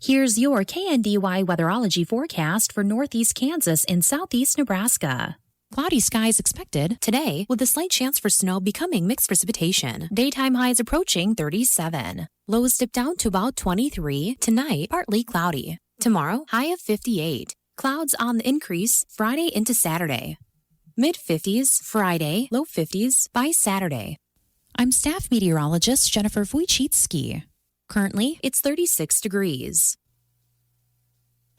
Here's your KNDY weatherology forecast for northeast Kansas and southeast Nebraska. Cloudy skies expected today, with a slight chance for snow becoming mixed precipitation. Daytime highs approaching 37. Lows dip down to about 23. Tonight, partly cloudy. Tomorrow, high of 58. Clouds on the increase Friday into Saturday. Mid-50s Friday, low 50s by Saturday. I'm staff meteorologist Jennifer Wojcicki. Currently, it's 36 degrees.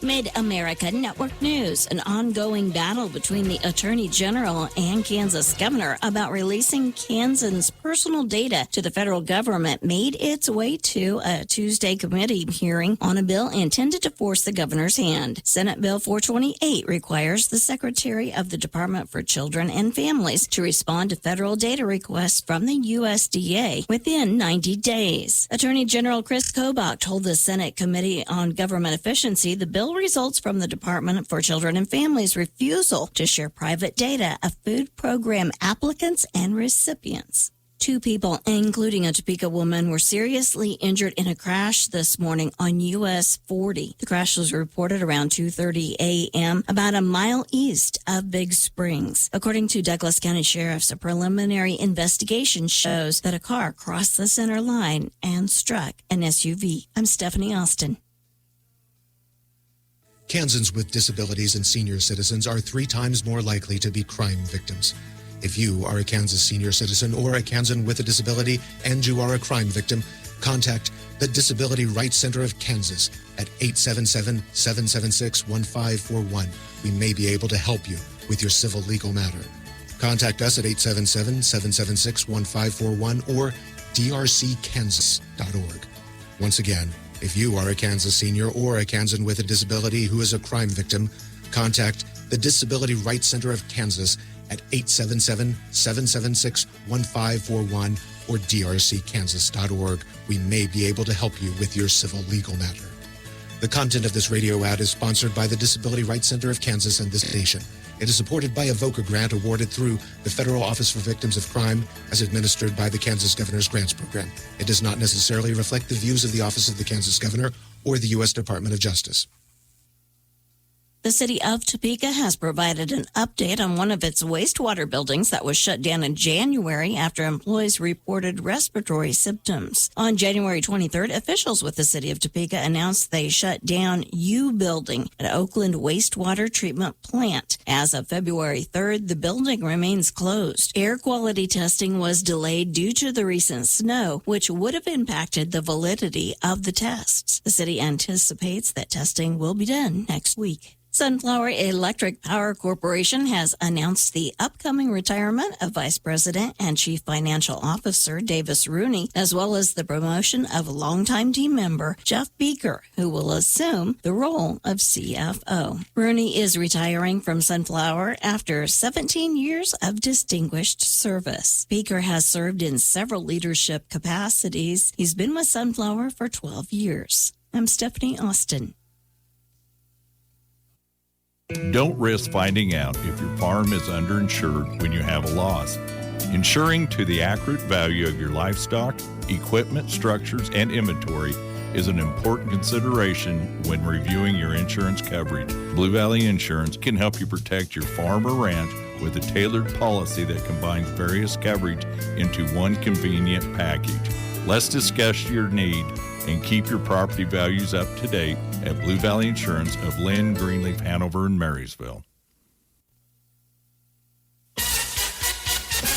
Mid-America Network News, an ongoing battle between the Attorney General and Kansas Governor about releasing Kansans' personal data to the federal government made its way to a Tuesday committee hearing on a bill intended to force the governor's hand. Senate Bill 428 requires the Secretary of the Department for Children and Families to respond to federal data requests from the USDA within 90 days. Attorney General Chris Kobach told the Senate Committee on Government Efficiency the bill results from the Department for Children and Families' refusal to share private data of food program applicants and recipients. 2 people, including a Topeka woman, were seriously injured in a crash this morning on US 40. The crash was reported around 2:30 a.m., about a mile east of Big Springs. According to Douglas County Sheriff's, a preliminary investigation shows that a car crossed the center line and struck an SUV. I'm Stephanie Austin. Kansans with disabilities and senior citizens are 3 times more likely to be crime victims. If you are a Kansas senior citizen or a Kansan with a disability and you are a crime victim, contact the Disability Rights Center of Kansas at 877-776-1541. We may be able to help you with your civil legal matter. Contact us at 877-776-1541 or drckansas.org. Once again, if you are a Kansas senior or a Kansan with a disability who is a crime victim, contact the Disability Rights Center of Kansas at 877-776-1541 or drckansas.org. We may be able to help you with your civil legal matter. The content of this radio ad is sponsored by the Disability Rights Center of Kansas and this station. It is supported by a VOCA grant awarded through the Federal Office for Victims of Crime as administered by the Kansas Governor's Grants Program. It does not necessarily reflect the views of the Office of the Kansas Governor or the U.S. Department of Justice. The city of Topeka has provided an update on one of its wastewater buildings that was shut down in January after employees reported respiratory symptoms. On January 23rd, officials with the city of Topeka announced they shut down U Building at Oakland Wastewater Treatment Plant. As of February 3rd, the building remains closed. Air quality testing was delayed due to the recent snow, which would have impacted the validity of the tests. The city anticipates that testing will be done next week. Sunflower Electric Power Corporation has announced the upcoming retirement of Vice President and Chief Financial Officer Davis Rooney, as well as the promotion of longtime team member Jeff Beaker, who will assume the role of CFO. Rooney is retiring from Sunflower after 17 years of distinguished service. Beaker has served in several leadership capacities. He's been with Sunflower for 12 years. I'm Stephanie Austin. Don't risk finding out if your farm is underinsured when you have a loss. Insuring to the accurate value of your livestock, equipment, structures, and inventory is an important consideration when reviewing your insurance coverage. Blue Valley Insurance can help you protect your farm or ranch with a tailored policy that combines various coverage into one convenient package. Let's discuss your need and keep your property values up to date at Blue Valley Insurance of Lynn, Greenleaf, Hanover, and Marysville.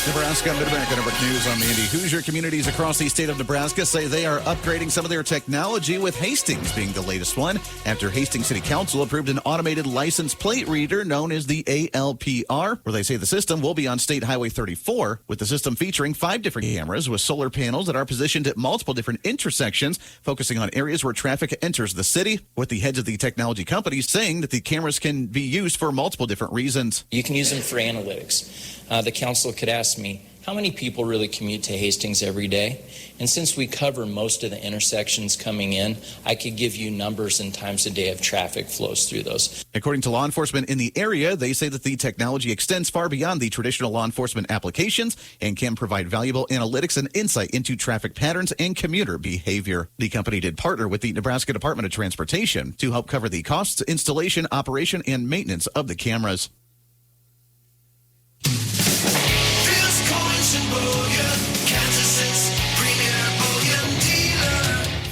Nebraska Mid-America Network News. I'm Andy Hoosier. Communities across the state of Nebraska say they are upgrading some of their technology, with Hastings being the latest one, after Hastings City Council approved an automated license plate reader known as the ALPR, where they say the system will be on State Highway 34, with the system featuring 5 different cameras with solar panels that are positioned at multiple different intersections, focusing on areas where traffic enters the city, with the heads of the technology companies saying that the cameras can be used for multiple different reasons. You can use them for analytics. The council could ask me, how many people really commute to Hastings every day? And since we cover most of the intersections coming in, I could give you numbers and times a day of traffic flows through those. According to law enforcement in the area, they say that the technology extends far beyond the traditional law enforcement applications and can provide valuable analytics and insight into traffic patterns and commuter behavior. The company did partner with the Nebraska Department of Transportation to help cover the costs, installation, operation, and maintenance of the cameras.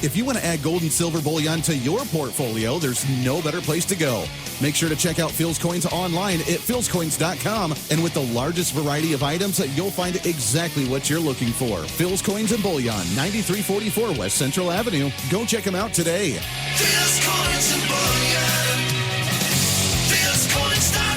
If you want to add gold and silver bullion to your portfolio, there's no better place to go. Make sure to check out Phil's Coins online at philscoins.com. And with the largest variety of items, you'll find exactly what you're looking for. Phil's Coins and Bullion, 9344 West Central Avenue. Go check them out today. Phil's Coins and Bullion. philscoins.com.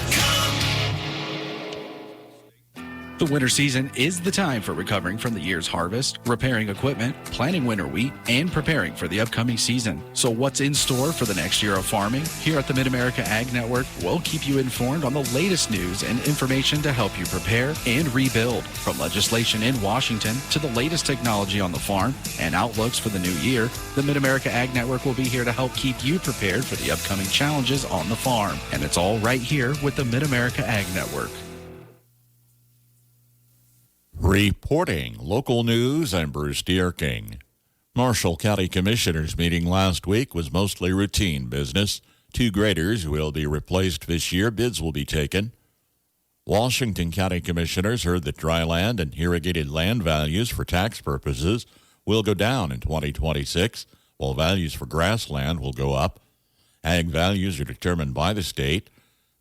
The winter season is the time for recovering from the year's harvest, repairing equipment, planting winter wheat, and preparing for the upcoming season. So what's in store for the next year of farming? Here at the Mid-America Ag Network, we'll keep you informed on the latest news and information to help you prepare and rebuild. From legislation in Washington to the latest technology on the farm and outlooks for the new year, the Mid-America Ag Network will be here to help keep you prepared for the upcoming challenges on the farm. And it's all right here with the Mid-America Ag Network. Reporting local news, I'm Bruce Dierking. Marshall County Commissioners meeting last week was mostly routine business. 2 graders will be replaced this year. Bids will be taken. Washington County Commissioners heard that dry land and irrigated land values for tax purposes will go down in 2026, while values for grassland will go up. Ag values are determined by the state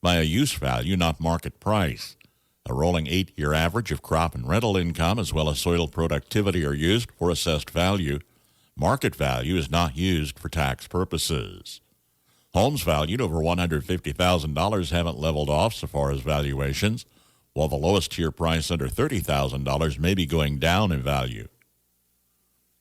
by a use value, not market price. A rolling 8-year average of crop and rental income as well as soil productivity are used for assessed value. Market value is not used for tax purposes. Homes valued over $150,000 haven't leveled off so far as valuations, while the lowest tier price under $30,000 may be going down in value.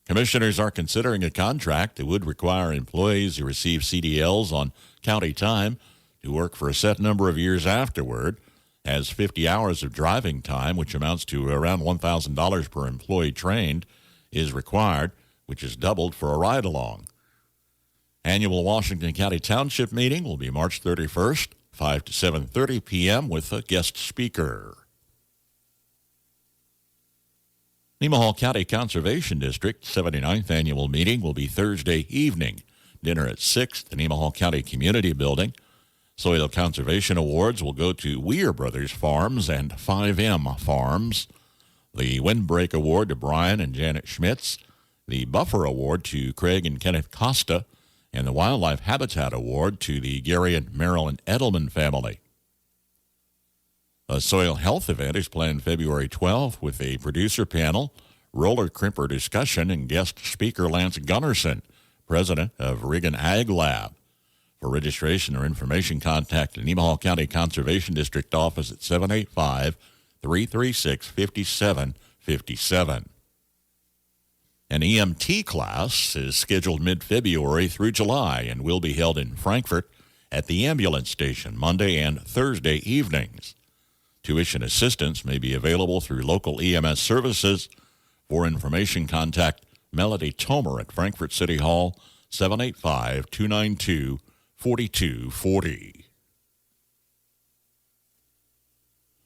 Commissioners are considering a contract that would require employees who receive CDLs on county time to work for a set number of years afterward, as 50 hours of driving time, which amounts to around $1,000 per employee trained, is required, which is doubled for a ride-along. Annual Washington County Township meeting will be March 31st, 5 to 7:30 p.m. with a guest speaker. Nemaha County Conservation District 79th annual meeting will be Thursday evening. Dinner at 6 at the Nemaha County Community Building. Soil Conservation Awards will go to Weir Brothers Farms and 5M Farms. The Windbreak Award to Brian and Janet Schmitz. The Buffer Award to Craig and Kenneth Costa. And the Wildlife Habitat Award to the Gary and Marilyn Edelman family. A soil health event is planned February 12th with a producer panel, roller crimper discussion, and guest speaker Lance Gunnarsson, president of Regan Ag Lab. For registration or information, contact the Nemaha County Conservation District office at 785-336-5757. An EMT class is scheduled mid-February through July and will be held in Frankfort at the ambulance station Monday and Thursday evenings. Tuition assistance may be available through local EMS services. For information, contact Melody Tomer at Frankfort City Hall, 785-292-4240.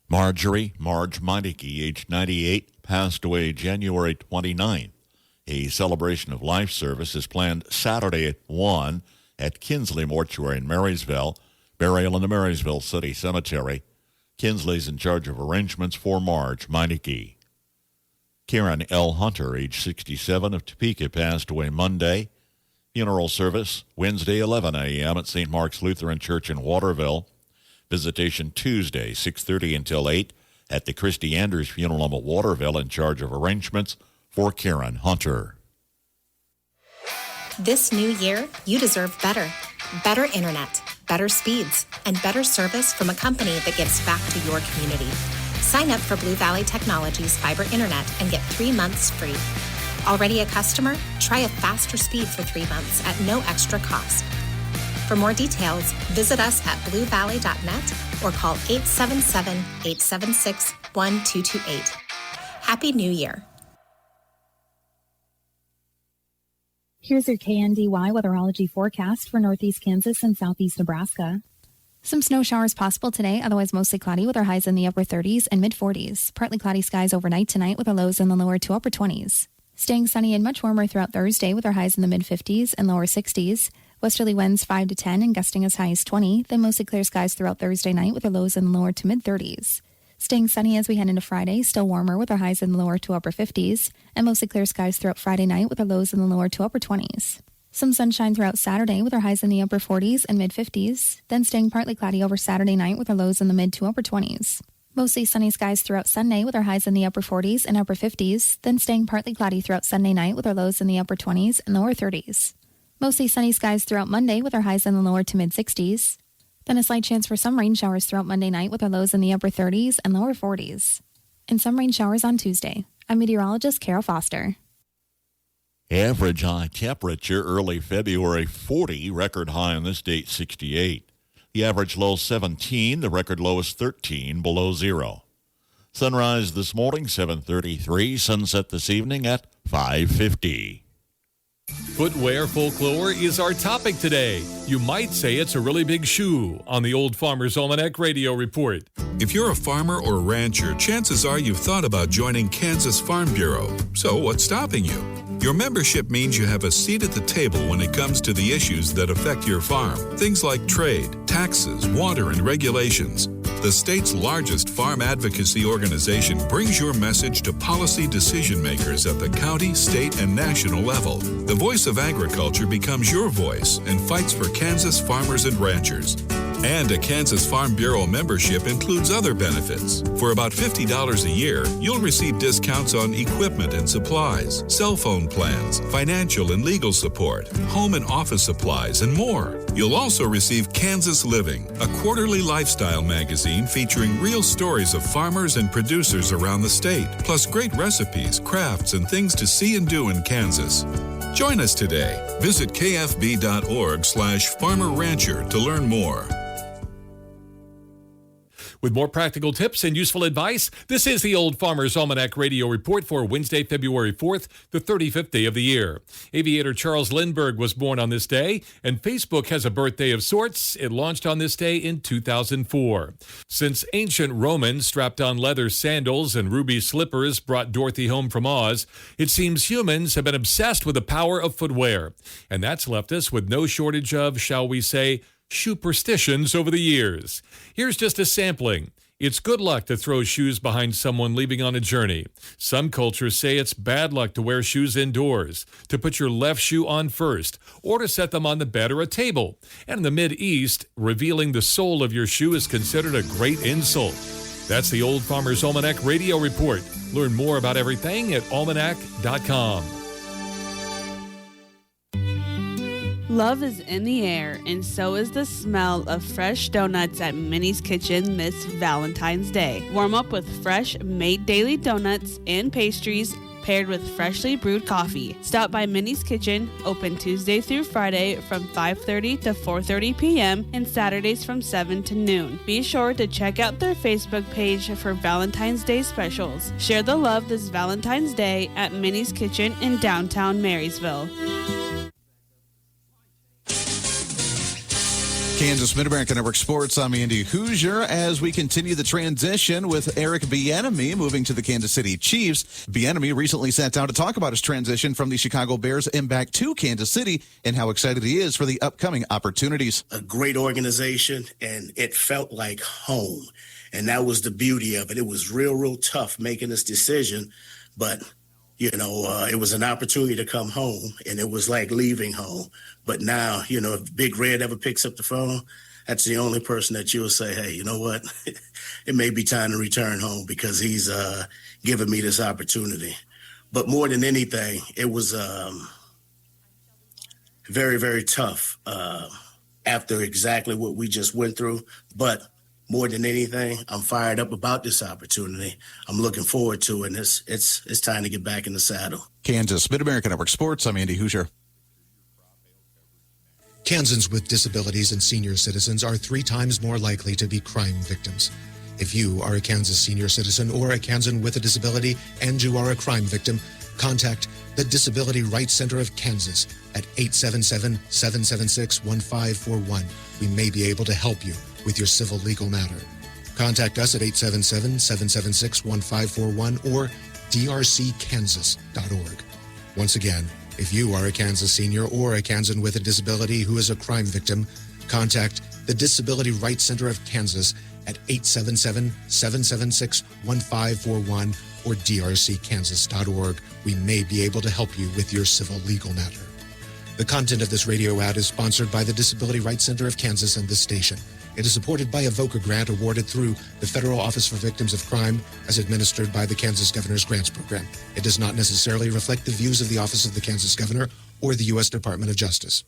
Marge Meineke, age 98, passed away January 29th. A celebration of life service is planned Saturday at 1 at Kinsley Mortuary in Marysville, burial in the Marysville City Cemetery. Kinsley's in charge of arrangements for Marge Meineke. Karen L. Hunter, age 67, of Topeka, passed away Monday. Funeral service Wednesday, 11 a.m. at St. Mark's Lutheran Church in Waterville. Visitation Tuesday, 6:30 until 8 at the Christy Anders Funeral Home of Waterville, in charge of arrangements for Karen Hunter. This new year, you deserve better. Better internet, better speeds, and better service from a company that gives back to your community. Sign up for Blue Valley Technologies Fiber Internet and get 3 months free. Already a customer? Try a faster speed for 3 months at no extra cost. For more details, visit us at bluevalley.net or call 877-876-1228. Happy New Year. Here's your KNDY weatherology forecast for northeast Kansas and southeast Nebraska. Some snow showers possible today, otherwise mostly cloudy with our highs in the upper 30s and mid 40s. Partly cloudy skies overnight tonight with our lows in the lower to upper 20s. Staying sunny and much warmer throughout Thursday with our highs in the mid 50s and lower 60s. Westerly winds 5 to 10 and gusting as high as 20. Then mostly clear skies throughout Thursday night with our lows in the lower to mid 30s. Staying sunny as we head into Friday, still warmer with our highs in the lower to upper 50s, and mostly clear skies throughout Friday night with our lows in the lower to upper 20s. Some sunshine throughout Saturday with our highs in the upper 40s and mid 50s, then staying partly cloudy over Saturday night with our lows in the mid to upper 20s. Mostly sunny skies throughout Sunday with our highs in the upper 40s and upper 50s, then staying partly cloudy throughout Sunday night with our lows in the upper 20s and lower 30s. Mostly sunny skies throughout Monday with our highs in the lower to mid 60s. Then a slight chance for some rain showers throughout Monday night with our lows in the upper 30s and lower 40s. And some rain showers on Tuesday. I'm meteorologist Carol Foster. Average high temperature early February 40, record high on this date 68. The average low 17, the record low is 13 below zero. Sunrise this morning 7:33, sunset this evening at 5:50. Footwear folklore is our topic today. You might say it's a really big shoe on the Old Farmer's Almanac Radio Report. If you're a farmer or rancher, chances are you've thought about joining Kansas Farm Bureau. So what's stopping you? Your membership means you have a seat at the table when it comes to the issues that affect your farm. Things like trade, taxes, water, and regulations. The state's largest farm advocacy organization brings your message to policy decision makers at the county, state, and national level. The voice of agriculture becomes your voice and fights for Kansas farmers and ranchers. And a Kansas Farm Bureau membership includes other benefits. For about $50 a year, you'll receive discounts on equipment and supplies, cell phone plans, financial and legal support, home and office supplies, and more. You'll also receive Kansas Living, a quarterly lifestyle magazine featuring real stories of farmers and producers around the state, plus great recipes, crafts, and things to see and do in Kansas. Join us today. Visit kfb.org/farmerrancher to learn more. With more practical tips and useful advice, this is the Old Farmer's Almanac Radio Report for Wednesday, February 4th, the 35th day of the year. Aviator Charles Lindbergh was born on this day, and Facebook has a birthday of sorts. It launched on this day in 2004. Since ancient Romans strapped on leather sandals and ruby slippers brought Dorothy home from Oz, it seems humans have been obsessed with the power of footwear. And that's left us with no shortage of, shall we say, superstitions over the years. Here's just a sampling. It's good luck to throw shoes behind someone leaving on a journey. Some cultures say it's bad luck to wear shoes indoors, to put your left shoe on first, or to set them on the bed or a table. And in the Mid-East, revealing the sole of your shoe is considered a great insult. That's the Old Farmer's Almanac Radio Report. Learn more about everything at almanac.com. Love is in the air, and so is the smell of fresh donuts at Minnie's Kitchen this Valentine's Day. Warm up with fresh, made daily donuts and pastries paired with freshly brewed coffee. Stop by Minnie's Kitchen, open Tuesday through Friday from 5:30 to 4:30 p.m. and Saturdays from 7 to noon. Be sure to check out their Facebook page for Valentine's Day specials. Share the love this Valentine's Day at Minnie's Kitchen in downtown Marysville. Kansas Mid-America Network Sports, I'm Andy Hoosier. As we continue the transition with Eric Bieniemy moving to the Kansas City Chiefs, Bieniemy recently sat down to talk about his transition from the Chicago Bears and back to Kansas City and how excited he is for the upcoming opportunities. A great organization, and it felt like home, and that was the beauty of it. It was real tough making this decision, but it was an opportunity to come home, and it was like leaving home. But now, if Big Red ever picks up the phone, that's the only person that you'll say, hey, you know what? It may be time to return home because he's given me this opportunity. But more than anything, it was very, very tough after exactly what we just went through. But more than anything, I'm fired up about this opportunity. I'm looking forward to it, and it's time to get back in the saddle. Kansas Mid-America Network Sports, I'm Andy Hoosier. Kansans with disabilities and senior citizens are 3 times more likely to be crime victims. If you are a Kansas senior citizen or a Kansan with a disability and you are a crime victim, contact the Disability Rights Center of Kansas at 877-776-1541. We may be able to help you with your civil legal matter. Contact us at 877-776-1541 or drckansas.org. Once again, if you are a Kansas senior or a Kansan with a disability who is a crime victim, contact the Disability Rights Center of Kansas at 877-776-1541 or drckansas.org. We may be able to help you with your civil legal matter. The content of this radio ad is sponsored by the Disability Rights Center of Kansas and this station. It is supported by a VOCA grant awarded through the Federal Office for Victims of Crime as administered by the Kansas Governor's Grants Program. It does not necessarily reflect the views of the Office of the Kansas Governor or the U.S. Department of Justice.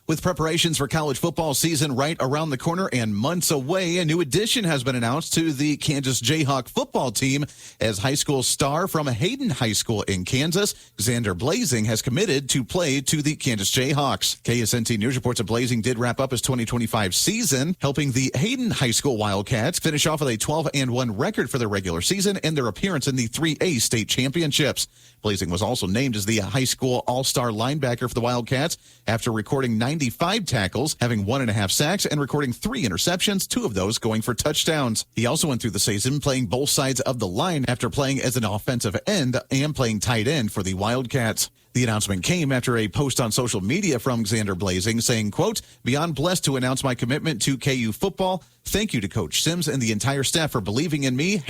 With preparations for college football season right around the corner and months away, a new addition has been announced to the Kansas Jayhawk football team as high school star from Hayden High School in Kansas, Xander Blazing, has committed to play to the Kansas Jayhawks. KSNT News reports that Blazing did wrap up his 2025 season, helping the Hayden High School Wildcats finish off with a 12-1 record for their regular season and their appearance in the 3A state championships. Blazing was also named as the high school all-star linebacker for the Wildcats after recording 95 tackles, having 1.5 sacks, and recording 3 interceptions, 2 of those going for touchdowns. He also went through the season playing both sides of the line after playing as an offensive end and playing tight end for the Wildcats. The announcement came after a post on social media from Xander Blazing saying, quote, "Beyond blessed to announce my commitment to KU football. Thank you to Coach Sims and the entire staff for believing in me.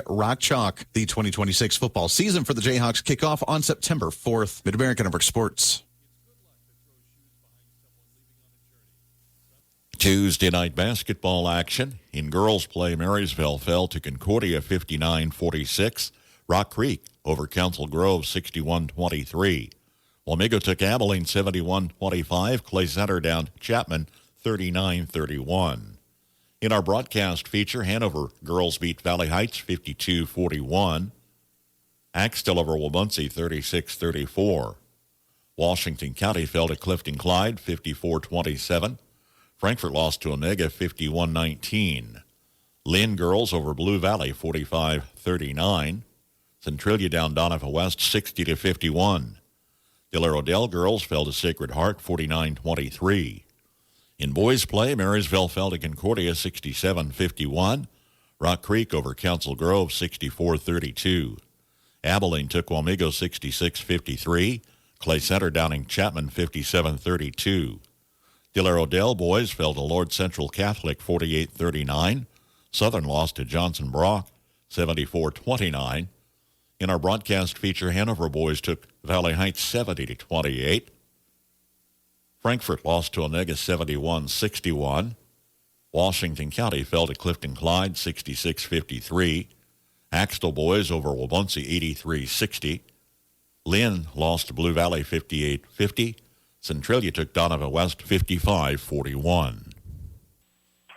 #Rock Chalk." The 2026 football season for the Jayhawks kick off on September 4th. Mid-America Network Sports. Tuesday night basketball action. In girls play, Marysville fell to Concordia 59-46. Rock Creek over Council Grove 61-23. Wamego took Abilene 71-25. Clay Center down Chapman 39-31. In our broadcast feature, Hanover girls beat Valley Heights 52-41. Axtell over Wabunsee 36-34. Washington County fell to Clifton Clyde 54-27. Frankfort lost to Omega 51-19. Lynn girls over Blue Valley 45-39. Centralia down Donovan West 60-51. Diller Odell girls fell to Sacred Heart 49-23. In boys play, Marysville fell to Concordia 67-51. Rock Creek over Council Grove 64-32. Abilene took Wamego 66-53. Clay Center downing Chapman 57-32. Diller Odell boys fell to Lord Central Catholic 48-39. Southern lost to Johnson Brock 74-29. In our broadcast feature, Hanover boys took Valley Heights 70-28. Frankfort lost to Onega 71-61. Washington County fell to Clifton Clyde 66-53. Axtell boys over Wabunsee 83-60. Lynn lost to Blue Valley 58-50. Centralia took Donovan West 55-41.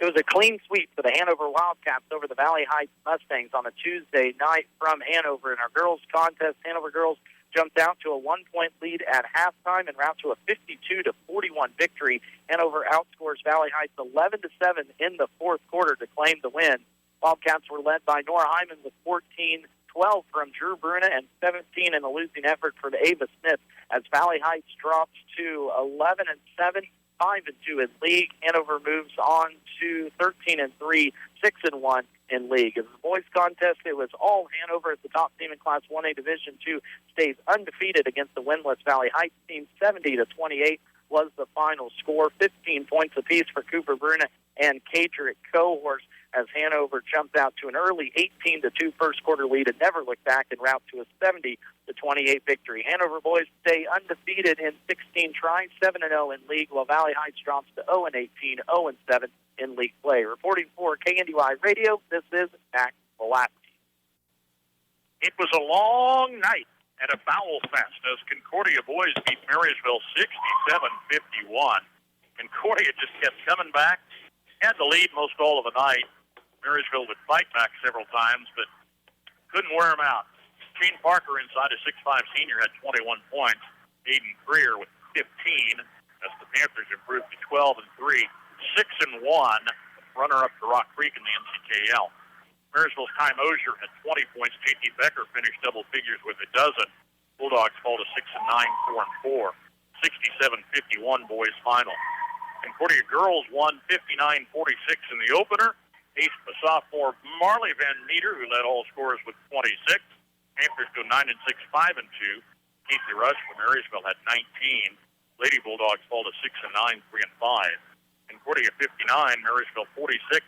It was a clean sweep for the Hanover Wildcats over the Valley Heights Mustangs on a Tuesday night from Hanover. In our girls' contest, Hanover girls jumped out to a 1-point lead at halftime and route to a 52-41 victory. Hanover outscores Valley Heights 11-7 in the fourth quarter to claim the win. Wildcats were led by Nora Hyman with 14-12 from Drew Bruna and 17 in a losing effort from Ava Smith as Valley Heights drops to 11-7. 5-2 in league. Hanover moves on to 13-3, 6-1 in league. In the boys' contest, it was all Hanover as the top team in Class 1A Division II stays undefeated against the winless Valley Heights team. 70-28 was the final score. 15 points apiece for Cooper Bruna and Cadrick Cohorse as Hanover jumped out to an early 18-2 first quarter lead and never looked back and route to a 70-28 victory. Hanover boys stay undefeated in 16 tries, 7-0 in league, while Valley Heights drops to 0-18, 0-7 in league play. Reporting for KNDY Radio, this is Mac Pulaski. It was a long night at a foul fest as Concordia boys beat Marysville 67-51. Concordia just kept coming back, had the lead most all of the night. Marysville would fight back several times, but couldn't wear them out. Shane Parker, inside a 6'5 senior, had 21 points. Aiden Greer with 15, as the Panthers improved to 12-3, 6-1 runner-up to Rock Creek in the NCKL. Marysville's Ty Mosier had 20 points. J.T. Becker finished double figures with a dozen. Bulldogs fall to 6-9, 4-4. 67-51 boys final. Concordia girls won 59-46 in the opener. Ace sophomore Marley Van Meter, who led all scorers with 26. Panthers go 9-6, 5-2. Casey Rush from Marysville had 19. Lady Bulldogs fall to 6-9, 3-5. Concordia 59, Marysville 46.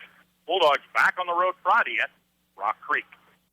Bulldogs back on the road Friday at Rock Creek.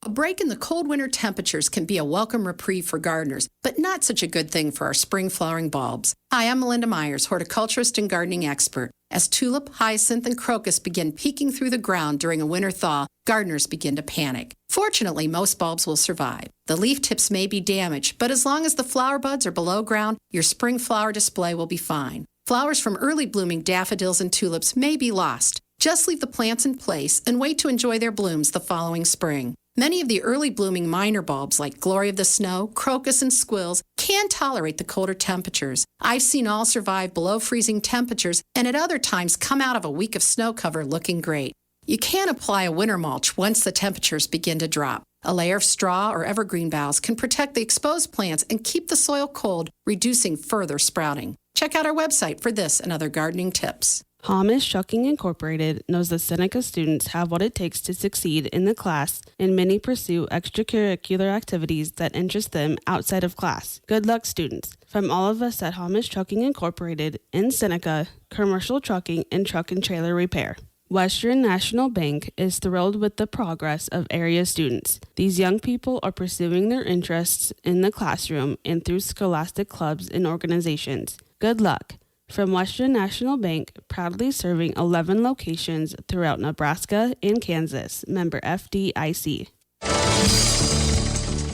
A break in the cold winter temperatures can be a welcome reprieve for gardeners, but not such a good thing for our spring flowering bulbs. Hi, I'm Melinda Myers, horticulturist and gardening expert. As tulip, hyacinth, and crocus begin peeking through the ground during a winter thaw, gardeners begin to panic. Fortunately, most bulbs will survive. The leaf tips may be damaged, but as long as the flower buds are below ground, your spring flower display will be fine. Flowers from early blooming daffodils and tulips may be lost. Just leave the plants in place and wait to enjoy their blooms the following spring. Many of the early blooming minor bulbs like Glory of the Snow, crocus, and squills can tolerate the colder temperatures. I've seen all survive below freezing temperatures and at other times come out of a week of snow cover looking great. You can apply a winter mulch once the temperatures begin to drop. A layer of straw or evergreen boughs can protect the exposed plants and keep the soil cold, reducing further sprouting. Check out our website for this and other gardening tips. Hamish Trucking Incorporated knows that Seneca students have what it takes to succeed in the class, and many pursue extracurricular activities that interest them outside of class. Good luck, students. From all of us at Hamish Trucking Incorporated in Seneca, commercial trucking and truck and trailer repair. Western National Bank is thrilled with the progress of area students. These young people are pursuing their interests in the classroom and through scholastic clubs and organizations. Good luck. From Western National Bank, proudly serving 11 locations throughout Nebraska and Kansas. Member FDIC.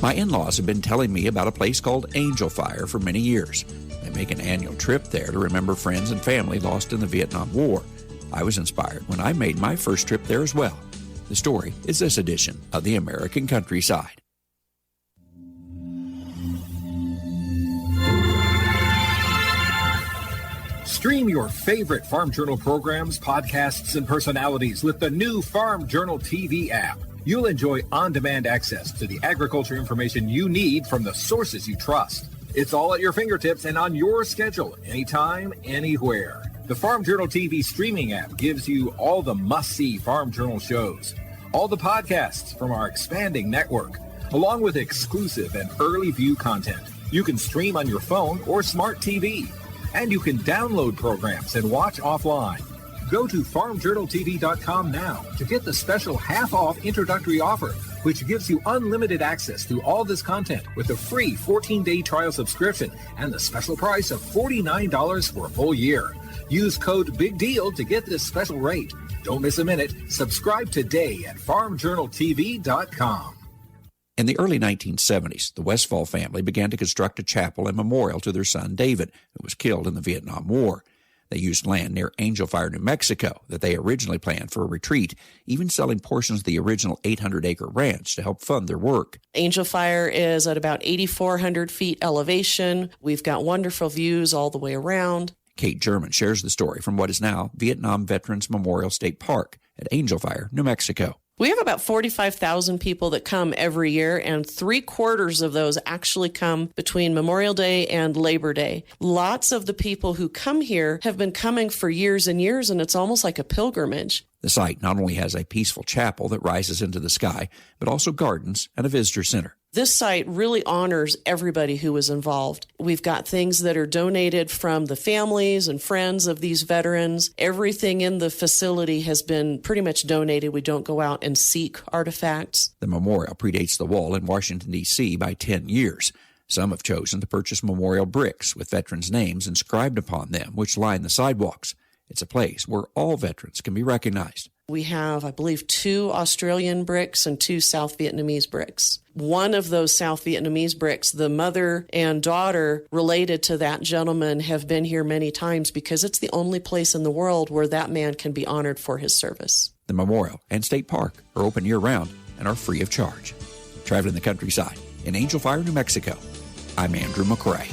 My in-laws have been telling me about a place called Angel Fire for many years. They make an annual trip there to remember friends and family lost in the Vietnam War. I was inspired when I made my first trip there as well. The story is this edition of The American Countryside. Stream your favorite Farm Journal programs, podcasts, and personalities with the new Farm Journal TV app. You'll enjoy on-demand access to the agriculture information you need from the sources you trust. It's all at your fingertips and on your schedule, anytime, anywhere. The Farm Journal TV streaming app gives you all the must-see Farm Journal shows, all the podcasts from our expanding network, along with exclusive and early view content. You can stream on your phone or smart TV. And you can download programs and watch offline. Go to farmjournaltv.com now to get the special half-off introductory offer, which gives you unlimited access to all this content with a free 14-day trial subscription and the special price of $49 for a full year. Use code BIGDEAL to get this special rate. Don't miss a minute. Subscribe today at farmjournaltv.com. In the early 1970s, the Westfall family began to construct a chapel and memorial to their son David, who was killed in the Vietnam War. They used land near Angel Fire, New Mexico, that they originally planned for a retreat, even selling portions of the original 800-acre ranch to help fund their work. Angel Fire is at about 8,400 feet elevation. We've got wonderful views all the way around. Kate German shares the story from what is now Vietnam Veterans Memorial State Park at Angel Fire, New Mexico. We have about 45,000 people that come every year, and 3/4 of those actually come between Memorial Day and Labor Day. Lots of the people who come here have been coming for years and years, and it's almost like a pilgrimage. The site not only has a peaceful chapel that rises into the sky, but also gardens and a visitor center. This site really honors everybody who was involved. We've got things that are donated from the families and friends of these veterans. Everything in the facility has been pretty much donated. We don't go out and seek artifacts. The memorial predates the wall in Washington, D.C. by 10 years. Some have chosen to purchase memorial bricks with veterans' names inscribed upon them, which line the sidewalks. It's a place where all veterans can be recognized. We have, I believe, 2 Australian bricks and 2 South Vietnamese bricks. One of those South Vietnamese bricks, the mother and daughter related to that gentleman have been here many times because it's the only place in the world where that man can be honored for his service. The memorial and state park are open year-round and are free of charge. Traveling the countryside in Angel Fire, New Mexico, I'm Andrew McRae.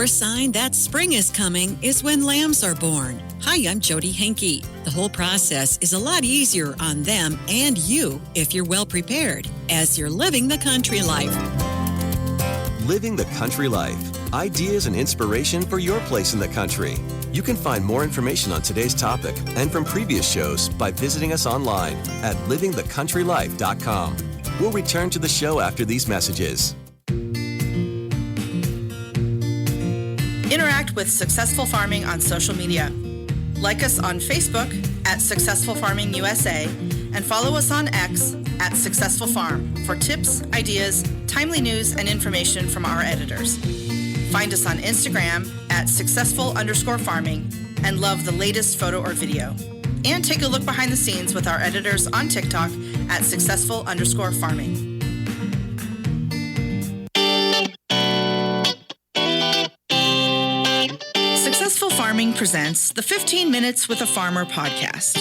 Your sign that spring is coming is when lambs are born. Hi, I'm Jody Henke. The whole process is a lot easier on them and you if you're well prepared as you're living the country life. Living the Country Life. Ideas and inspiration for your place in the country. You can find more information on today's topic and from previous shows by visiting us online at livingthecountrylife.com. We'll return to the show after these messages. Interact with Successful Farming on social media. Like us on Facebook at Successful Farming USA and follow us on X at Successful Farm for tips, ideas, timely news, and information from our editors. Find us on Instagram at successful_farming and love the latest photo or video. And take a look behind the scenes with our editors on TikTok at successful_farming. Successful Farming presents the 15 Minutes with a Farmer podcast.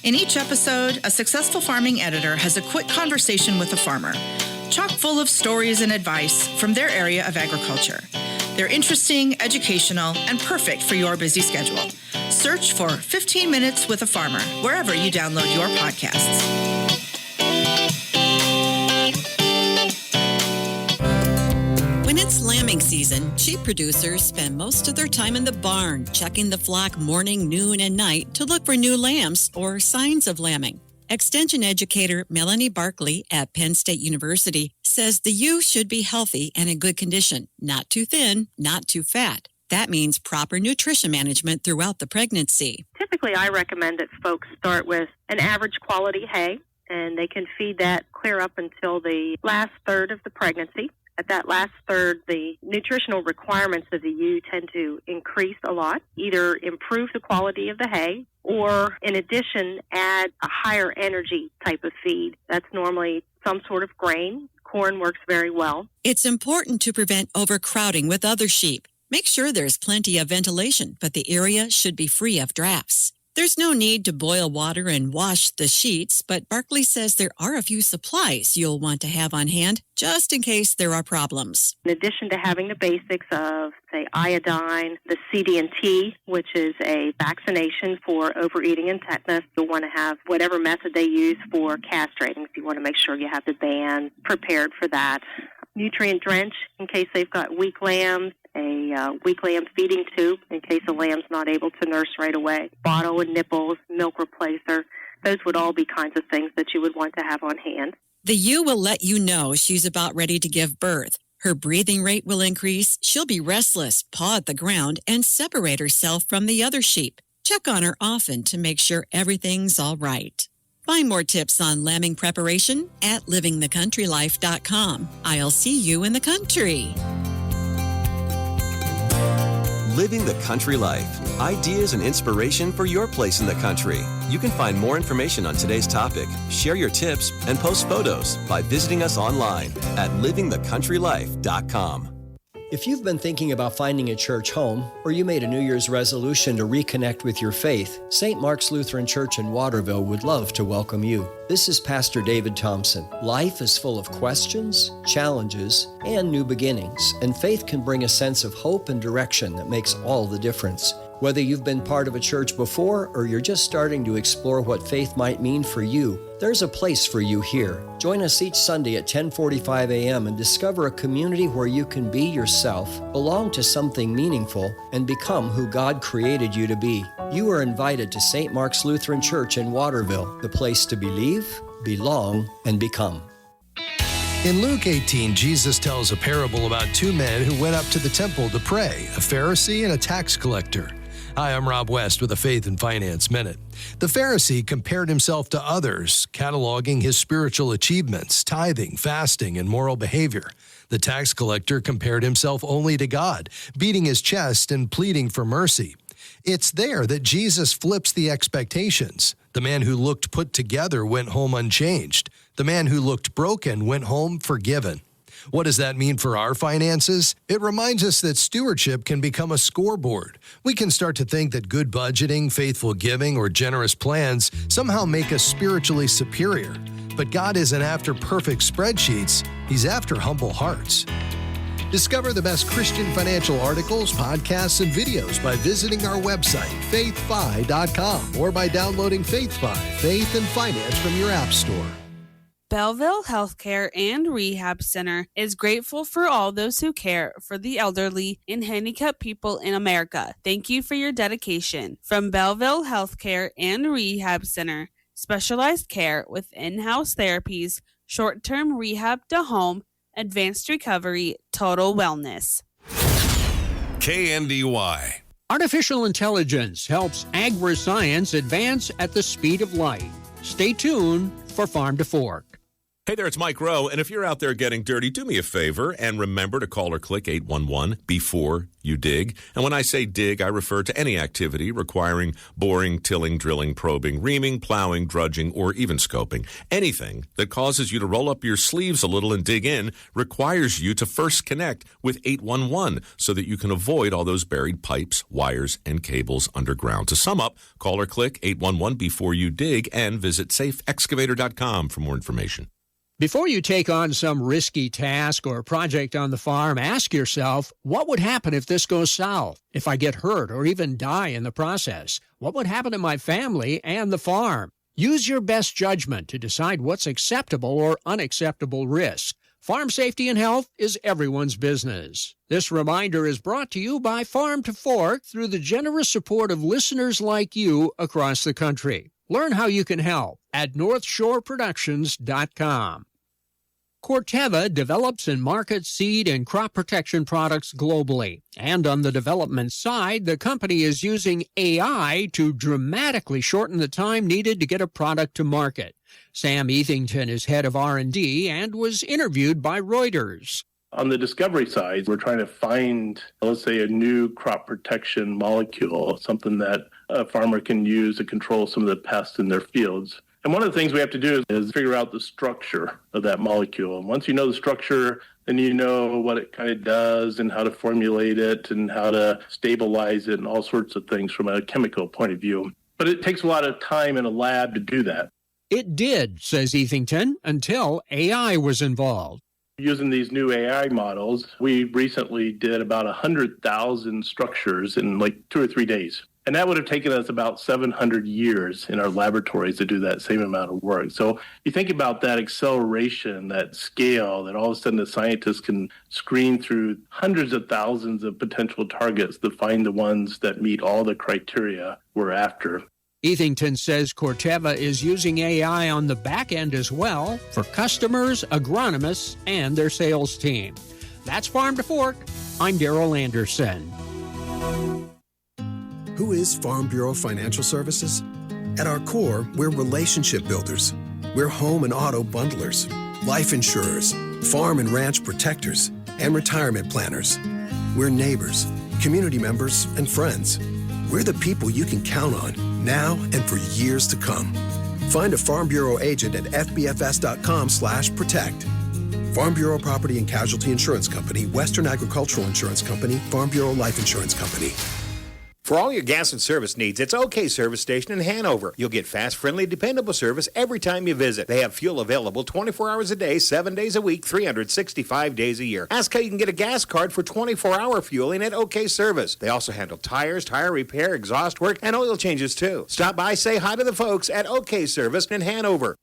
In each episode, a Successful Farming editor has a quick conversation with a farmer, chock full of stories and advice from their area of agriculture. They're interesting, educational, and perfect for your busy schedule. Search for 15 Minutes with a Farmer wherever you download your podcasts. When it's lambing season, sheep producers spend most of their time in the barn, checking the flock morning, noon, and night to look for new lambs or signs of lambing. Extension educator Melanie Barkley at Penn State University says the ewe should be healthy and in good condition, not too thin, not too fat. That means proper nutrition management throughout the pregnancy. Typically, I recommend that folks start with an average quality hay, and they can feed that clear up until the last third of the pregnancy. At that last third, the nutritional requirements of the ewe tend to increase a lot, either improve the quality of the hay or, in addition, add a higher energy type of feed. That's normally some sort of grain. Corn works very well. It's important to prevent overcrowding with other sheep. Make sure there's plenty of ventilation, but the area should be free of drafts. There's no need to boil water and wash the sheets, but Barkley says there are a few supplies you'll want to have on hand just in case there are problems. In addition to having the basics of, say, iodine, the CD&T, which is a vaccination for overeating and tetanus, you'll want to have whatever method they use for castrating. So you want to make sure you have the band prepared for that. Nutrient drench in case they've got weak lambs, a weak lamb feeding tube in case the lamb's not able to nurse right away, bottle and nipples, milk replacer. Those would all be kinds of things that you would want to have on hand. The ewe will let you know she's about ready to give birth. Her breathing rate will increase, she'll be restless, paw at the ground, and separate herself from the other sheep. Check on her often to make sure everything's all right. Find more tips on lambing preparation at livingthecountrylife.com. I'll see you in the country. Living the Country Life. Ideas and inspiration for your place in the country. You can find more information on today's topic, share your tips, and post photos by visiting us online at livingthecountrylife.com. If you've been thinking about finding a church home, or you made a New Year's resolution to reconnect with your faith, St. Mark's Lutheran Church in Waterville would love to welcome you. This is Pastor David Thompson. Life is full of questions, challenges, and new beginnings, and faith can bring a sense of hope and direction that makes all the difference. Whether you've been part of a church before or you're just starting to explore what faith might mean for you, there's a place for you here. Join us each Sunday at 10:45 a.m. and discover a community where you can be yourself, belong to something meaningful, and become who God created you to be. You are invited to St. Mark's Lutheran Church in Waterville, the place to believe, belong, and become. In Luke 18, Jesus tells a parable about two men who went up to the temple to pray, a Pharisee and a tax collector. Hi, I'm Rob West with a Faith and Finance Minute. The Pharisee compared himself to others, cataloging his spiritual achievements, tithing, fasting, and moral behavior. The tax collector compared himself only to God, beating his chest and pleading for mercy. It's there that Jesus flips the expectations. The man who looked put together went home unchanged. The man who looked broken went home forgiven. What does that mean for our finances? It reminds us that stewardship can become a scoreboard. We can start to think that good budgeting, faithful giving, or generous plans somehow make us spiritually superior. But God isn't after perfect spreadsheets. He's after humble hearts. Discover the best Christian financial articles, podcasts, and videos by visiting our website, faithfi.com, or by downloading FaithFi, Faith and Finance from your app store. Belleville Healthcare and Rehab Center is grateful for all those who care for the elderly and handicapped people in America. Thank you for your dedication. From Belleville Healthcare and Rehab Center, specialized care with in-house therapies, short-term rehab to home, advanced recovery, total wellness. KNDY. Artificial intelligence helps agri-science advance at the speed of light. Stay tuned for Farm to Fork. Hey there, it's Mike Rowe, and if you're out there getting dirty, do me a favor and remember to call or click 811 before you dig. And when I say dig, I refer to any activity requiring boring, tilling, drilling, probing, reaming, plowing, drudging, or even scoping. Anything that causes you to roll up your sleeves a little and dig in requires you to first connect with 811 so that you can avoid all those buried pipes, wires, and cables underground. To sum up, call or click 811 before you dig and visit safeexcavator.com for more information. Before you take on some risky task or project on the farm, ask yourself, what would happen if this goes south? If I get hurt or even die in the process? What would happen to my family and the farm? Use your best judgment to decide what's acceptable or unacceptable risk. Farm safety and health is everyone's business. This reminder is brought to you by Farm to Fork through the generous support of listeners like you across the country. Learn how you can help at northshoreproductions.com. Corteva develops and markets seed and crop protection products globally. And on the development side, the company is using AI to dramatically shorten the time needed to get a product to market. Sam Ethington is head of R&D and was interviewed by Reuters. On the discovery side, we're trying to find, let's say, a new crop protection molecule, something that a farmer can use to control some of the pests in their fields. And one of the things we have to do is figure out the structure of that molecule. And once you know the structure, then you know what it kind of does and how to formulate it and how to stabilize it and all sorts of things from a chemical point of view. But it takes a lot of time in a lab to do that. It did, says Ethington, until AI was involved. Using these new AI models, we recently did about 100,000 structures in like 2 or 3 days. And that would have taken us about 700 years in our laboratories to do that same amount of work. So you think about that acceleration, that scale, that all of a sudden the scientists can screen through hundreds of thousands of potential targets to find the ones that meet all the criteria we're after. Ethington says Corteva is using AI on the back end as well for customers, agronomists, and their sales team. That's Farm to Fork. I'm Darrell Anderson. Who is Farm Bureau Financial Services? At our core, we're relationship builders. We're home and auto bundlers, life insurers, farm and ranch protectors, and retirement planners. We're neighbors, community members, and friends. We're the people you can count on now and for years to come. Find a Farm Bureau agent at fbfs.com/protect. Farm Bureau Property and Casualty Insurance Company, Western Agricultural Insurance Company, Farm Bureau Life Insurance Company. For all your gas and service needs, it's OK Service Station in Hanover. You'll get fast, friendly, dependable service every time you visit. They have fuel available 24 hours a day, 7 days a week, 365 days a year. Ask how you can get a gas card for 24-hour fueling at OK Service. They also handle tires, tire repair, exhaust work, and oil changes too. Stop by, say hi to the folks at OK Service in Hanover.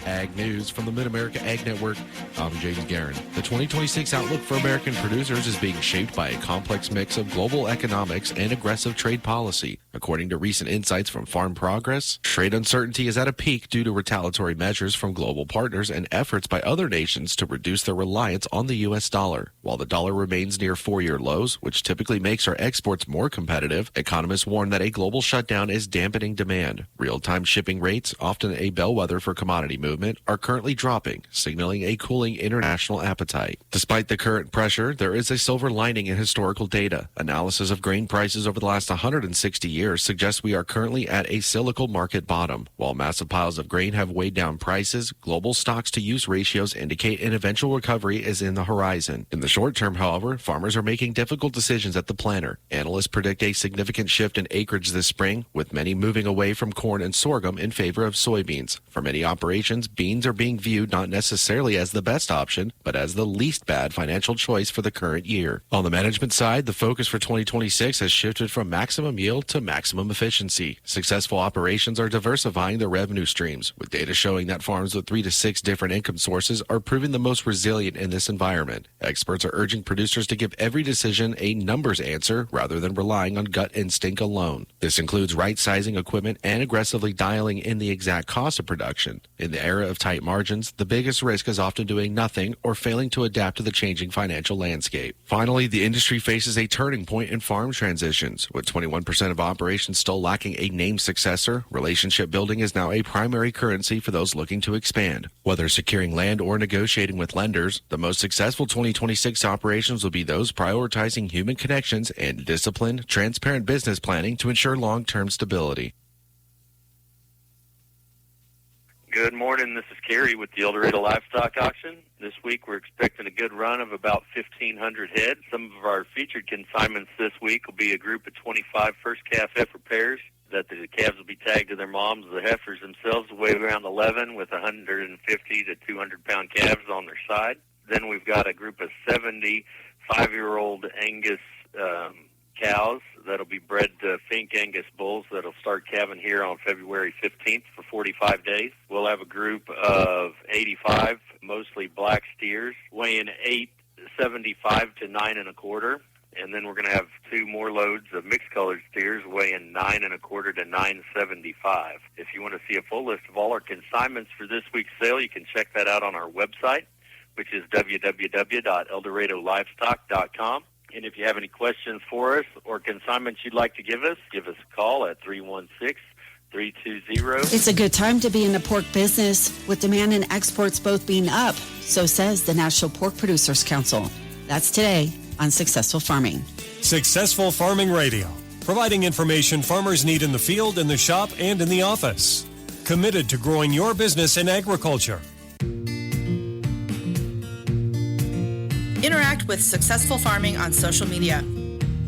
Ag News from the Mid-America Ag Network. I'm James Guerin. The 2026 outlook for American producers is being shaped by a complex mix of global economics and aggressive trade policy. According to recent insights from Farm Progress, trade uncertainty is at a peak due to retaliatory measures from global partners and efforts by other nations to reduce their reliance on the U.S. dollar. While the dollar remains near 4-year lows, which typically makes our exports more competitive, economists warn that a global shutdown is dampening demand. Real-time shipping rates, often a bellwether for commodity movement, are currently dropping, signaling a cooling international appetite. Despite the current pressure, there is a silver lining in historical data. Analysis of grain prices over the last 160 years years suggests we are currently at a cyclical market bottom. While massive piles of grain have weighed down prices, global stocks-to-use ratios indicate an eventual recovery is in the horizon. In the short term, however, farmers are making difficult decisions at the planter. Analysts predict a significant shift in acreage this spring, with many moving away from corn and sorghum in favor of soybeans. For many operations, beans are being viewed not necessarily as the best option, but as the least bad financial choice for the current year. On the management side, the focus for 2026 has shifted from maximum yield to maximum efficiency. Successful operations are diversifying their revenue streams, with data showing that farms with 3 to 6 different income sources are proving the most resilient in this environment. Experts are urging producers to give every decision a numbers answer rather than relying on gut instinct alone. This includes right-sizing equipment and aggressively dialing in the exact cost of production. In the era of tight margins, the biggest risk is often doing nothing or failing to adapt to the changing financial landscape. Finally, the industry faces a turning point in farm transitions. With 21% of operations still lacking a named successor, relationship building is now a primary currency for those looking to expand. Whether securing land or negotiating with lenders, the most successful 2026 operations will be those prioritizing human connections and disciplined, transparent business planning to ensure long-term stability. Good morning. This is Kerry with the El Dorado Livestock Auction. This week we're expecting a good run of about 1,500 head. Some of our featured consignments this week will be a group of 25 first calf heifer pairs that the calves will be tagged to their moms. The heifers themselves weigh around 11 with 150 to 200-pound calves on their side. Then we've got a group of 70 5-year-old Angus cows that'll be bred to Fink Angus bulls that'll start calving here on February 15th for 45 days. We'll have a group of 85, mostly black steers, weighing 875 to 9 1/4. And then we're going to have 2 more loads of mixed-colored steers weighing 9 1/4 to 975. If you want to see a full list of all our consignments for this week's sale, you can check that out on our website, which is www.eldorado.livestock.com. And if you have any questions for us or consignments you'd like to give us a call at 316-320. It's a good time to be in the pork business, with demand and exports both being up, so says the National Pork Producers Council. That's today on Successful Farming. Successful Farming Radio, providing information farmers need in the field, in the shop, and in the office. Committed to growing your business in agriculture. Interact with Successful Farming on social media.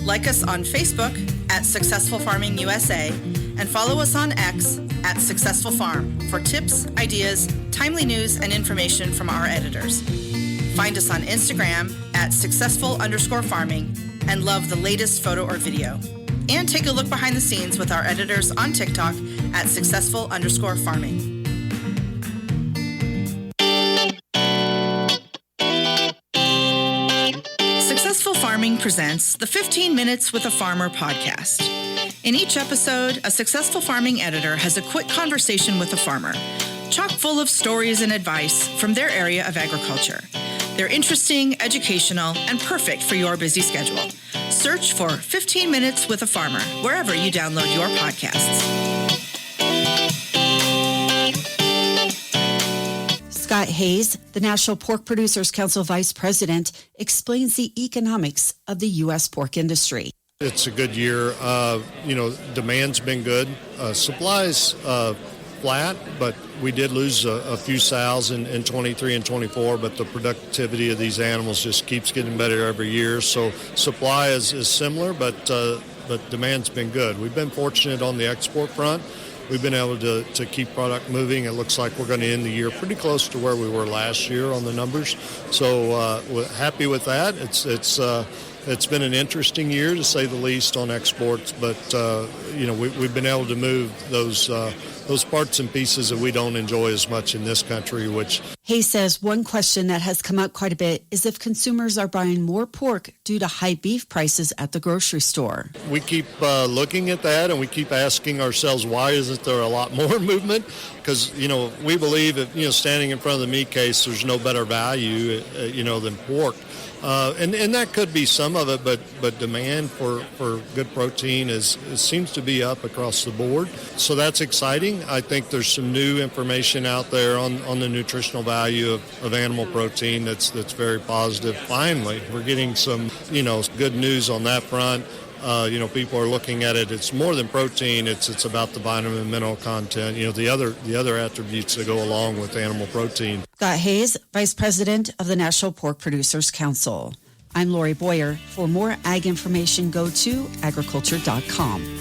Like us on Facebook at Successful Farming USA and follow us on X at Successful Farm for tips, ideas, timely news, and information from our editors. Find us on Instagram at successful_farming and love the latest photo or video. And take a look behind the scenes with our editors on TikTok at successful_farming. Successful Farming presents the 15 Minutes with a Farmer podcast. In each episode, a Successful Farming editor has a quick conversation with a farmer, chock full of stories and advice from their area of agriculture. They're interesting, educational, and perfect for your busy schedule. Search for 15 Minutes with a Farmer wherever you download your podcasts. Scott Hayes, the National Pork Producers Council Vice President, explains the economics of the U.S. pork industry. It's a good year. Demand's been good. Supply's flat, but we did lose a few sows in 23 and 24, but the productivity of these animals just keeps getting better every year. So supply is similar, but demand's been good. We've been fortunate on the export front. We've been able to keep product moving. It looks like we're going to end the year pretty close to where we were last year on the numbers. So we're happy with that. It's been an interesting year, to say the least, on exports, but we've been able to move those parts and pieces that we don't enjoy as much in this country. Which Hayes says one question that has come up quite a bit is if consumers are buying more pork due to high beef prices at the grocery store. We keep looking at that, and we keep asking ourselves, why isn't there a lot more movement? Because we believe that standing in front of the meat case, there's no better value than pork. And that could be some of it, but demand for good protein seems to be up across the board. So that's exciting. I think there's some new information out there on the nutritional value of animal protein that's very positive. Finally, we're getting some good news on that front. people are looking at it. It's more than protein. It's about the vitamin and mineral content. The other attributes that go along with animal protein. Scott Hayes, Vice President of the National Pork Producers Council. I'm Lori Boyer. For more ag information, go to agriculture.com.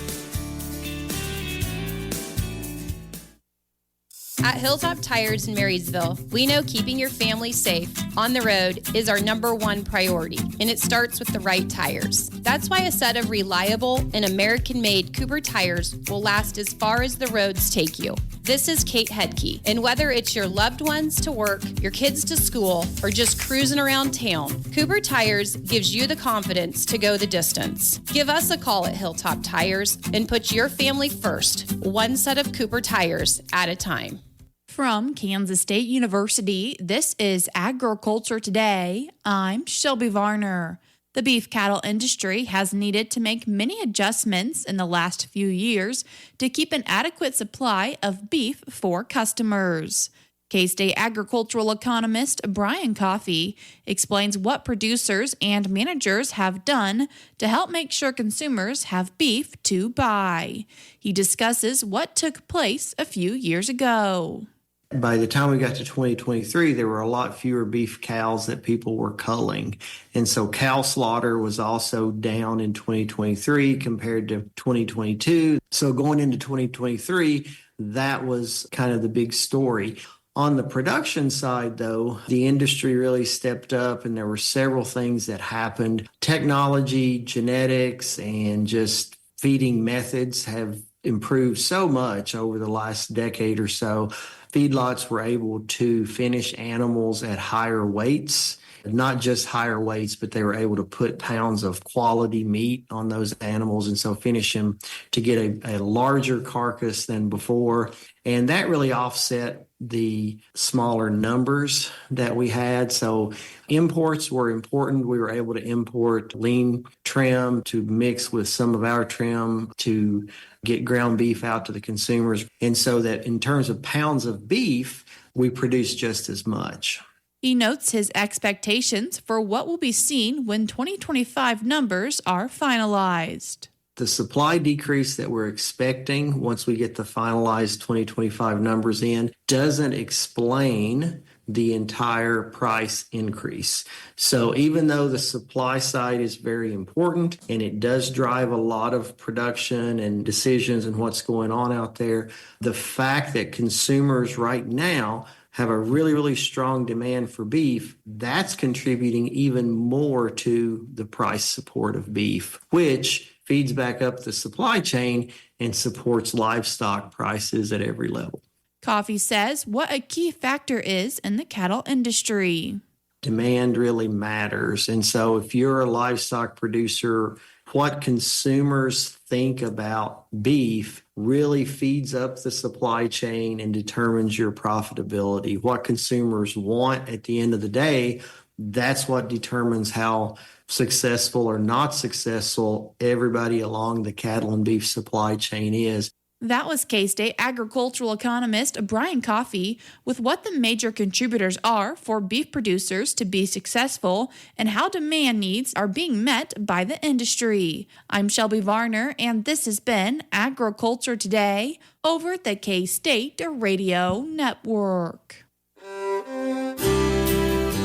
At Hilltop Tires in Marysville, we know keeping your family safe on the road is our number one priority, and it starts with the right tires. That's why a set of reliable and American-made Cooper tires will last as far as the roads take you. This is Kate Hedke, and whether it's your loved ones to work, your kids to school, or just cruising around town, Cooper Tires gives you the confidence to go the distance. Give us a call at Hilltop Tires and put your family first, one set of Cooper tires at a time. From Kansas State University, this is Agriculture Today. I'm Shelby Varner. The beef cattle industry has needed to make many adjustments in the last few years to keep an adequate supply of beef for customers. K-State agricultural economist Brian Coffey explains what producers and managers have done to help make sure consumers have beef to buy. He discusses what took place a few years ago. By the time we got to 2023, there were a lot fewer beef cows that people were culling. And so cow slaughter was also down in 2023 compared to 2022. So going into 2023, that was kind of the big story. On the production side, though, the industry really stepped up and there were several things that happened. Technology, genetics, and just feeding methods have improved so much over the last decade or so. Feedlots were able to finish animals at higher weights, not just higher weights, but they were able to put pounds of quality meat on those animals and so finish them to get a larger carcass than before. And that really offset the smaller numbers that we had. So imports were important. We were able to import lean trim to mix with some of our trim to get ground beef out to the consumers. And so that in terms of pounds of beef, we produce just as much. He notes his expectations for what will be seen when 2025 numbers are finalized. The supply decrease that we're expecting once we get the finalized 2025 numbers in doesn't explain the entire price increase. So even though the supply side is very important and it does drive a lot of production and decisions and what's going on out there, the fact that consumers right now have a really, really strong demand for beef, that's contributing even more to the price support of beef, which feeds back up the supply chain and supports livestock prices at every level. Coffey says what a key factor is in the cattle industry. Demand really matters. And so if you're a livestock producer, what consumers think about beef really feeds up the supply chain and determines your profitability. What consumers want at the end of the day, that's what determines how successful or not successful everybody along the cattle and beef supply chain is. That was K-State agricultural economist Brian Coffey with what the major contributors are for beef producers to be successful and how demand needs are being met by the industry. I'm Shelby Varner, and this has been Agriculture Today over at the K-State Radio Network.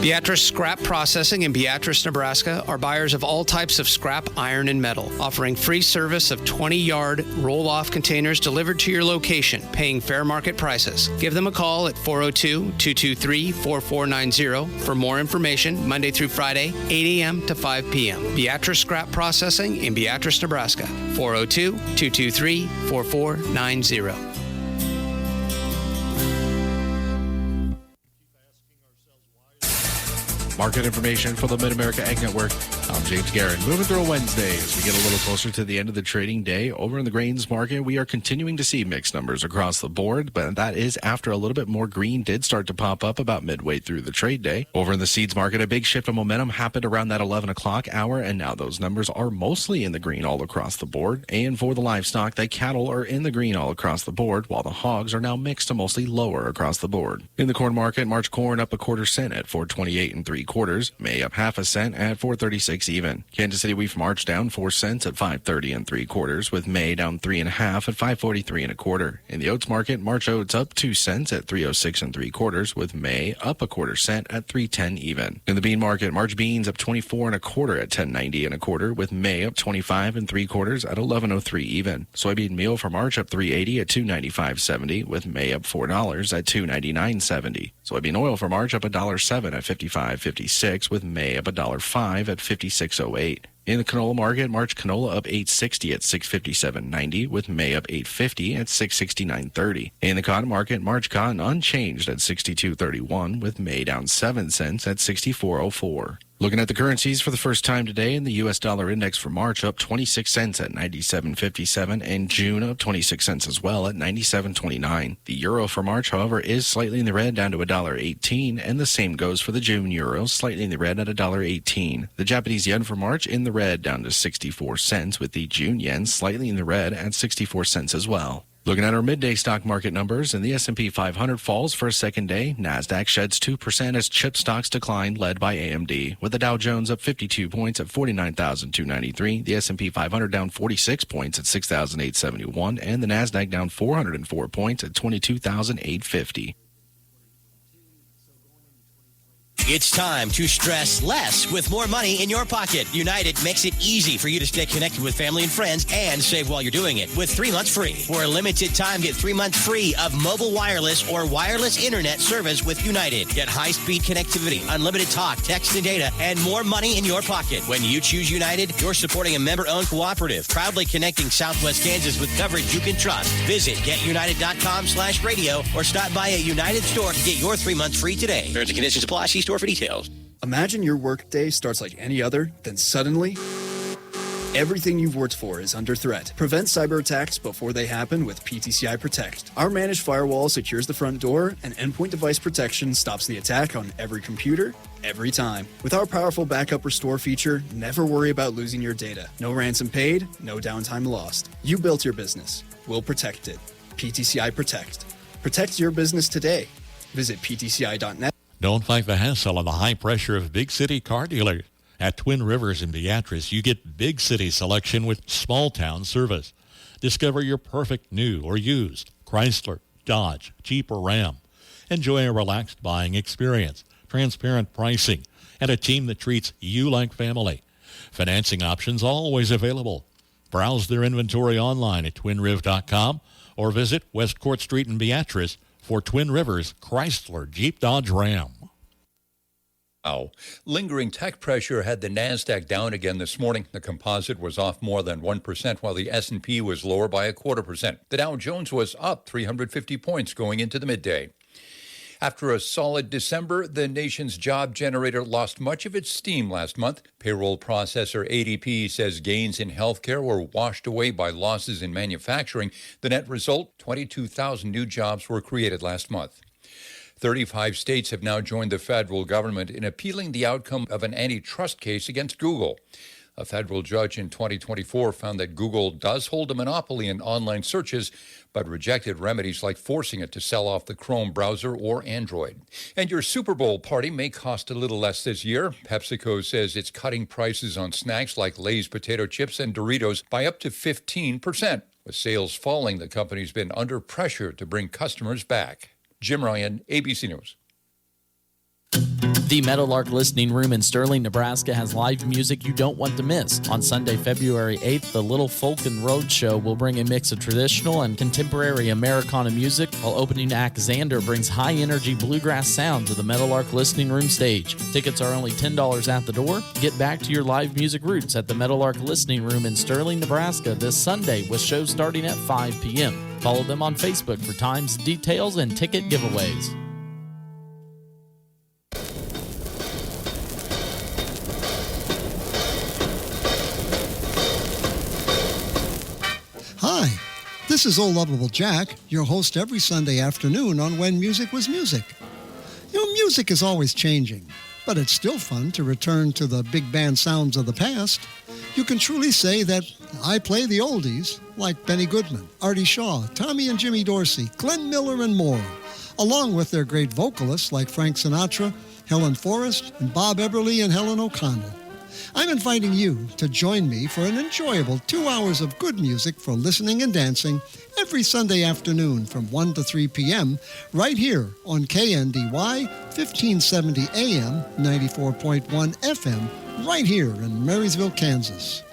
Beatrice Scrap Processing in Beatrice, Nebraska are buyers of all types of scrap iron and metal, offering free service of 20-yard roll-off containers delivered to your location, paying fair market prices. Give them a call at 402-223-4490 for more information, Monday through Friday, 8 a.m. to 5 p.m. Beatrice Scrap Processing in Beatrice, Nebraska, 402-223-4490. Market information for the Mid-America Ag Network. I'm James Guerin. Moving through a Wednesday as we get a little closer to the end of the trading day. Over in the grains market, we are continuing to see mixed numbers across the board, but that is after a little bit more green did start to pop up about midway through the trade day. Over in the seeds market, a big shift of momentum happened around that 11 o'clock hour, and now those numbers are mostly in the green all across the board. And for the livestock, the cattle are in the green all across the board, while the hogs are now mixed to mostly lower across the board. In the corn market, March corn up a quarter cent at 4.28 3/4. 3/4. May up half a cent at 4.36 even. Kansas City wheat March down 4 cents at 5.30 3/4, with May down 3.5 at 5.43 1/4. In the oats market, March oats up 2 cents at 3.06 3/4, with May up 1/4 cent at 3.10 even. In the bean market, March beans up 24 1/4 at 10.90 1/4, with May up 25 3/4 at 11.03 even. Soybean meal for March up 3.80 at 2.95.70, with May up $4 at 2.99.70. Soybean oil for March up $1.07 at 55.56, with May up $1.05 at 56.08. In the canola market, March canola up 8.60 at 657.90, with May up 8.50 at 669.30. In the cotton market, March cotton unchanged at 62.31, with May down 7 cents at 64.04. Looking at the currencies for the first time today, in the U.S. dollar index for March up 26 cents at 97.57, and June up 26 cents as well at 97.29. The euro for March, however, is slightly in the red, down to $1.18, and the same goes for the June euro, slightly in the red at $1.18. The Japanese yen for March in the red, down to 64 cents, with the June yen slightly in the red at 64 cents as well. Looking at our midday stock market numbers, and the S&P 500 falls for a second day. NASDAQ sheds 2% as chip stocks decline, led by AMD, with the Dow Jones up 52 points at 49,293, the S&P 500 down 46 points at 6,871, and the NASDAQ down 404 points at 22,850. It's time to stress less with more money in your pocket. United makes it easy for you to stay connected with family and friends and save while you're doing it with 3 months free. For a limited time, get 3 months free of mobile wireless or wireless internet service with United. Get high-speed connectivity, unlimited talk, text, and data, and more money in your pocket. When you choose United, you're supporting a member-owned cooperative, proudly connecting Southwest Kansas with coverage you can trust. Visit getunited.com/radio or stop by a United store to get your 3 months free today. Terms and conditions apply. See store for details. Imagine your workday starts like any other, then suddenly, everything you've worked for is under threat. Prevent cyber attacks before they happen with PTCI Protect. Our managed firewall secures the front door, and endpoint device protection stops the attack on every computer, every time. With our powerful backup restore feature, never worry about losing your data. No ransom paid, no downtime lost. You built your business. We'll protect it. PTCI Protect. Protect your business today. Visit ptci.net. Don't fight the hassle and the high pressure of big city car dealers. At Twin Rivers in Beatrice, you get big city selection with small town service. Discover your perfect new or used Chrysler, Dodge, Jeep, or Ram. Enjoy a relaxed buying experience, transparent pricing, and a team that treats you like family. Financing options always available. Browse their inventory online at twinriv.com or visit West Court Street in Beatrice for Twin Rivers, Chrysler, Jeep, Dodge, Ram. Lingering tech pressure had the NASDAQ down again this morning. The composite was off more than 1%, while the S&P was lower by 0.25%. The Dow Jones was up 350 points going into the midday. After a solid December, the nation's job generator lost much of its steam last month. Payroll processor ADP says gains in healthcare were washed away by losses in manufacturing. The net result, 22,000 new jobs were created last month. 35 states have now joined the federal government in appealing the outcome of an antitrust case against Google. A federal judge in 2024 found that Google does hold a monopoly in online searches, but rejected remedies like forcing it to sell off the Chrome browser or Android. And your Super Bowl party may cost a little less this year. PepsiCo says it's cutting prices on snacks like Lay's potato chips and Doritos by up to 15%. With sales falling, the company's been under pressure to bring customers back. Jim Ryan, ABC News. The Meadowlark Listening Room in Sterling, Nebraska has live music you don't want to miss. On Sunday, February 8th, the Little Folk and Road Show will bring a mix of traditional and contemporary Americana music, while opening act Xander brings high-energy bluegrass sound to the Meadowlark Listening Room stage. Tickets are only $10 at the door. Get back to your live music roots at the Meadowlark Listening Room in Sterling, Nebraska this Sunday, with shows starting at 5 p.m. Follow them on Facebook for times, details, and ticket giveaways. Hi, this is Old Lovable Jack, your host every Sunday afternoon on When Music Was Music. You know, music is always changing, but it's still fun to return to the big band sounds of the past. You can truly say that I play the oldies, like Benny Goodman, Artie Shaw, Tommy and Jimmy Dorsey, Glenn Miller, and more, along with their great vocalists like Frank Sinatra Helen Forrest, and Bob Eberly and Helen O'Connell. I'm inviting you to join me for an enjoyable 2 hours of good music for listening and dancing every Sunday afternoon from 1 to 3 p.m. right here on KNDY 1570 AM, 94.1 FM, right here in Marysville, Kansas.